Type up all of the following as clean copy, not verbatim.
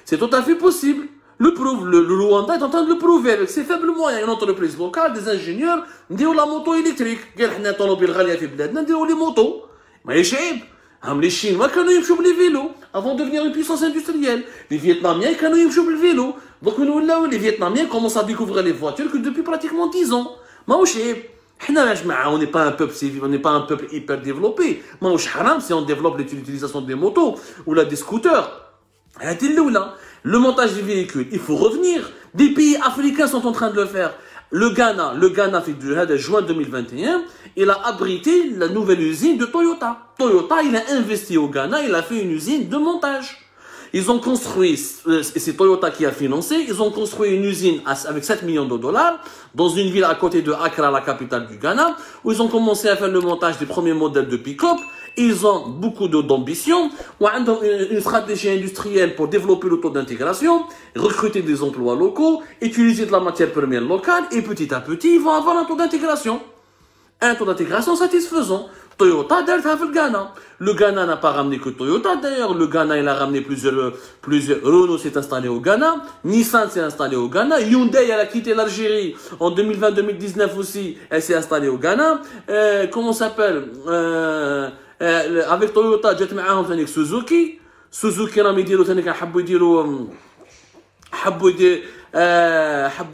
C'est tout à fait possible. Le Rwanda est en train de le prouver avec ses faibles moyens. Une entreprise locale, des ingénieurs, نديروا la moto électrique. قال حنا طوموبيل غالية في بلادنا نديروا les motos. ماهيش عيب. Les Chinois كانوا يمشوا les vélos avant de devenir une puissance industrielle. Les Vietnamiens كانوا يمشوا بالvélo. Donc les Vietnamiens commencent à découvrir les voitures que depuis pratiquement 10 ans. ماهوش عيب. On n'est pas un peuple civil, on n'est pas un peuple hyper développé. ماهوش حرام si on développe l'utilisation des motos ou là des scooters. Le montage des véhicules, il faut revenir. Des pays africains sont en train de le faire. Le Ghana fait du juin 2021, il a abrité la nouvelle usine de Toyota. Toyota, il a investi au Ghana, il a fait une usine de montage. Ils ont construit, et c'est Toyota qui a financé, ils ont construit une usine avec 7 millions de dollars dans une ville à côté de Accra, la capitale du Ghana, où ils ont commencé à faire le montage des premiers modèles de pick-up. Ils ont beaucoup d'ambition, une stratégie industrielle pour développer le taux d'intégration, recruter des emplois locaux, utiliser de la matière première locale, et petit à petit, ils vont avoir un taux d'intégration. Un taux d'intégration satisfaisant. Toyota, Delta, le Ghana. Le Ghana n'a pas ramené que Toyota, d'ailleurs. Le Ghana, il a ramené plusieurs. Renault s'est installé au Ghana. Nissan s'est installé au Ghana. Hyundai, elle a quitté l'Algérie en 2020-2019 aussi. Elle s'est installée au Ghana. Comment ça s'appelle avec Toyota, جات معاهم ثاني Suzuki. Suzuki راهم يديروا ثاني حبوا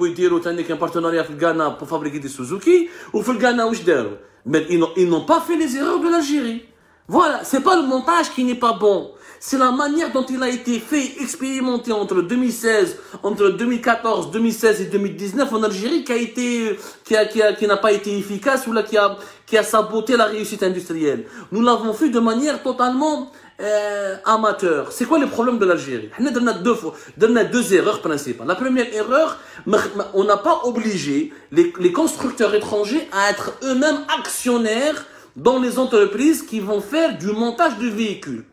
يديروا ثاني كان partenariat في الغانا pour fabriquer des Suzuki. وفي الغانا واش داروا؟ Mais ils n'ont pas fait les erreurs de l'Algérie. Voilà, c'est pas le montage qui n'est pas bon. C'est la manière dont il a été fait, expérimenté entre 2016, entre 2014, 2016 et 2019 en Algérie qui n'a pas été efficace ou là qui a saboté la réussite industrielle. Nous l'avons fait de manière totalement amateur. C'est quoi le problème de l'Algérie? On a deux erreurs principales. La première erreur, on n'a pas obligé les constructeurs étrangers à être eux-mêmes actionnaires dans les entreprises qui vont faire du montage de véhicules.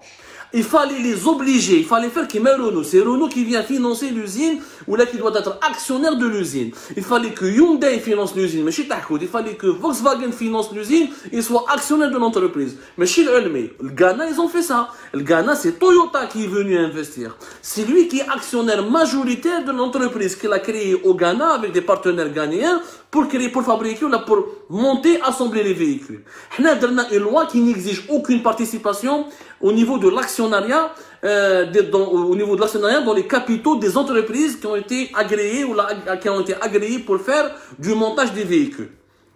Il fallait les obliger, il fallait faire qu'il y ait Renault. C'est Renault qui vient financer l'usine ou là qui doit être actionnaire de l'usine. Il fallait que Hyundai finance l'usine, mais il fallait que Volkswagen finance l'usine et soit actionnaire de l'entreprise. Mais chez le Ghana, ils ont fait ça. Le Ghana, c'est Toyota qui est venu investir. C'est lui qui est actionnaire majoritaire de l'entreprise qu'il a créée au Ghana avec des partenaires ghanéens pour fabriquer, pour monter, assembler les véhicules. On a une loi qui n'exige aucune participation au niveau de l'actionnariat, dans les capitaux des entreprises qui ont été agréées pour faire du montage des véhicules.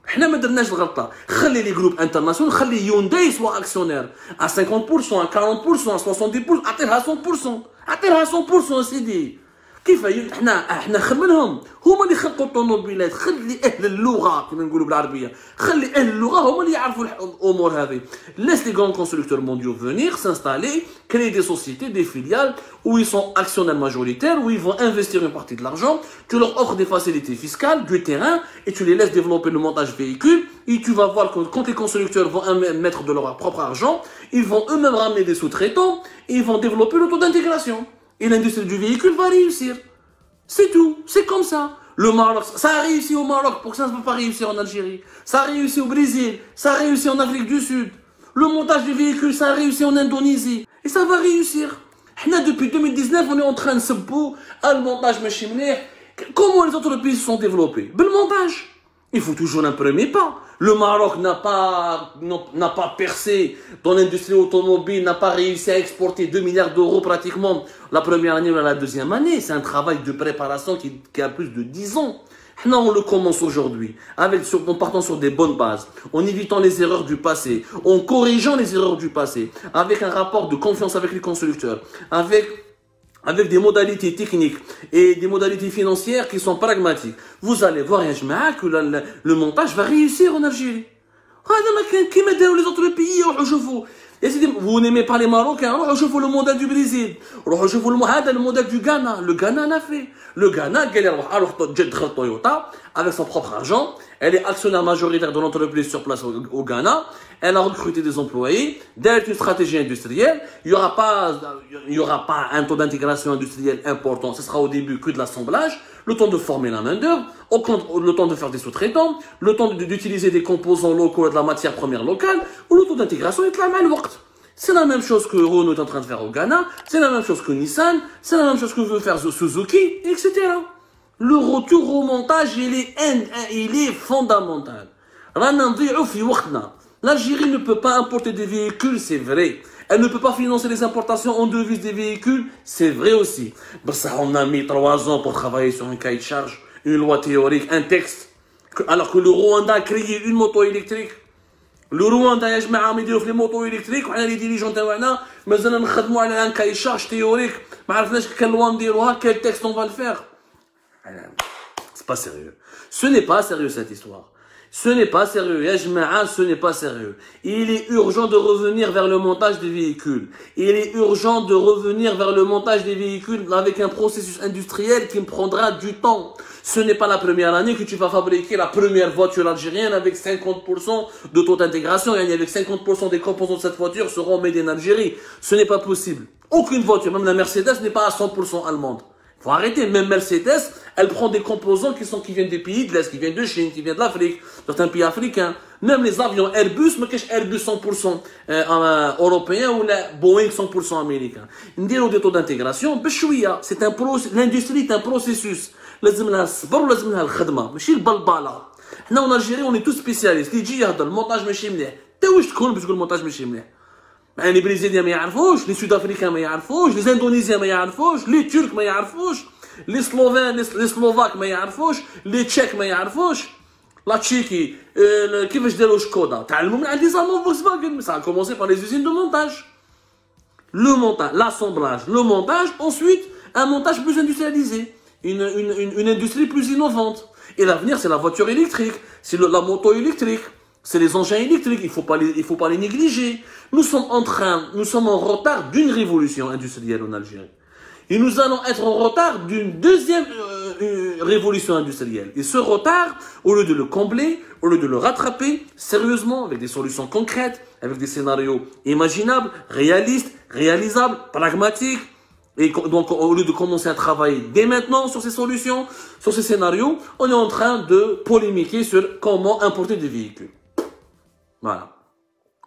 حنا ما درناش الغلطه. خلي les groupes internationaux, خلي Hyundai soit actionnaire à 50%, à 40%, à 70%, اعطيها 100%. اعطيها 100% سيدي. كيف احنا خمنهم هما اللي خلقوا الطوموبيلات. خلي اهل اللغه كما نقولوا بالعربيه، خلي اهل اللغه هما اللي يعرفوا الامور هذه. Laisse les grands constructeurs mondiaux venir s'installer, créer des sociétés, des filiales où ils sont actionnaires majoritaires, où ils vont investir une partie de l'argent. Tu leur offres des facilités fiscales, du terrain et tu les laisses développer le montage véhicule. Et tu vas voir que quand les constructeurs vont mettre de leur propre argent, ils vont eux-mêmes ramener des sous-traitants et ils vont développer le taux d'intégration. Et l'industrie du véhicule va réussir. C'est tout. C'est comme ça. Le Maroc, ça a réussi au Maroc. Pourquoi ça ne peut pas réussir en Algérie? Ça a réussi au Brésil. Ça a réussi en Afrique du Sud. Le montage du véhicule, ça a réussi en Indonésie. Et ça va réussir. Depuis 2019, on est en train de se bouger le montage machine. Comment les entreprises se sont développées? Le montage. Il faut toujours un premier pas. Le Maroc n'a pas percé dans l'industrie automobile, n'a pas réussi à exporter 2 milliards d'euros pratiquement la première année ou la deuxième année. C'est un travail de préparation qui a plus de 10 ans. Là, on le commence aujourd'hui, en partant sur des bonnes bases, en évitant les erreurs du passé, en corrigeant les erreurs du passé, avec un rapport de confiance avec les constructeurs, avec des modalités techniques et des modalités financières qui sont pragmatiques. Vous allez voir, que le montage va réussir en Algérie. Les autres pays, vous n'aimez pas les Marocains, je vois le modèle du Brésil, je vois le modèle du Ghana. Le Ghana l'a fait. Le Ghana, Toyota, avec son propre argent, elle est actionnaire majoritaire de l'entreprise sur place au Ghana, elle a recruté des employés, derrière une stratégie industrielle, il n'y aura pas un taux d'intégration industrielle important, ce sera au début que de l'assemblage, le temps de former la main-d'œuvre, le temps de faire des sous-traitants, le temps d'utiliser des composants locaux et de la matière première locale, ou le taux d'intégration est la main. C'est la même chose que Renault est en train de faire au Ghana, c'est la même chose que Nissan, c'est la même chose que veut faire Suzuki, etc. Le retour au montage, il est fondamental. L'Algérie ne peut pas importer des véhicules, c'est vrai. Elle ne peut pas financer les importations en devises des véhicules, c'est vrai aussi. Ça, on a mis 3 ans pour travailler sur un cahier de charge, une loi théorique, un texte. Alors que le Rwanda a créé une moto électrique. Le Rwanda a mis les motos électriques, on a les dirigeants, mais on a un cahier de charge théorique. On ne sait pas quelle loi on dira, quel texte on va le faire. C'est pas sérieux. Ce n'est pas sérieux cette histoire. Ce n'est pas sérieux. Ce n'est pas sérieux. Il est urgent de revenir vers le montage des véhicules. Il est urgent de revenir vers le montage des véhicules avec un processus industriel qui me prendra du temps. Ce n'est pas la première année que tu vas fabriquer la première voiture algérienne avec 50% de taux d'intégration et avec 50% des composants de cette voiture seront made in Algérie. Ce n'est pas possible. Aucune voiture, même la Mercedes, n'est pas à 100% allemande. Faut arrêter. Même Mercedes, elle prend des composants qui viennent des pays de l'Est, qui viennent de Chine, qui viennent de l'Afrique, certains pays africains. Même les avions Airbus, mais qu'est-ce Airbus 100% européen ou la Boeing 100% américain. Nous avons des taux d'intégration, c'est un processus. L'industrie est un processus. لازم لها الصبر ولازم لها الخدمه ماشي البلبله. حنا en Algérie on est tous spécialistes. اللي يجي يهضر المونتاج ماشي مليح. انت واش تكون باش تقول المونتاج ماشي مليح؟ يعني بريزيليان ما يعرفوش، لي سود افريكان ما يعرفوش، لي اندونيزيان ما يعرفوش، لي ترك ما يعرفوش، لي سلوفان لي سلوفاك ما يعرفوش، لي تشيك ما يعرفوش، لا تشيكي كيفاش داروا شكودا تعلموا من عند لي زالمون فولكسواغن. Ça a commencé par les usines de montage. Le montage, l'assemblage, le montage, ensuite un montage plus industrialisé, une industrie plus innovante. Et l'avenir, c'est la voiture électrique, c'est la moto électrique, c'est les engins électriques, il faut pas les négliger. Nous sommes en retard d'une révolution industrielle en Algérie. Et nous allons être en retard d'une deuxième révolution industrielle. Et ce retard, au lieu de le combler, au lieu de le rattraper sérieusement, avec des solutions concrètes, avec des scénarios imaginables, réalistes, réalisables, pragmatiques, et donc au lieu de commencer à travailler dès maintenant sur ces solutions, sur ces scénarios, on est en train de polémiquer sur comment importer des véhicules. Voilà.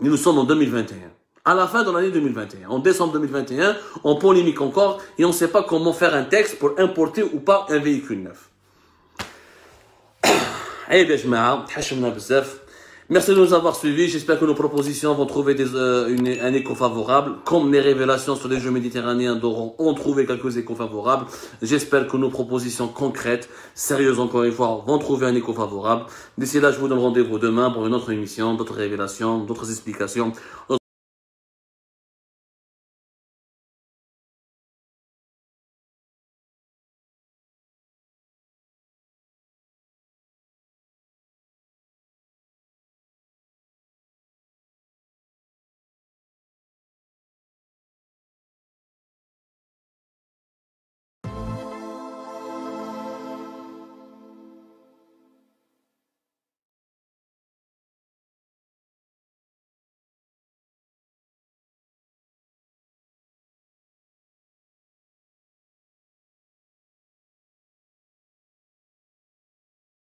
Et nous sommes en 2021. À la fin de l'année 2021, en décembre 2021, on polémique encore et on ne sait pas comment faire un texte pour importer ou pas un véhicule neuf. Eh bien, merci de nous avoir suivis. J'espère que nos propositions vont trouver un écho favorable. Comme les révélations sur les jeux méditerranéens d'Oran ont trouvé quelques échos favorables, j'espère que nos propositions concrètes, sérieuses encore une fois, vont trouver un écho favorable. D'ici là, je vous donne rendez-vous demain pour une autre émission, d'autres révélations, d'autres explications.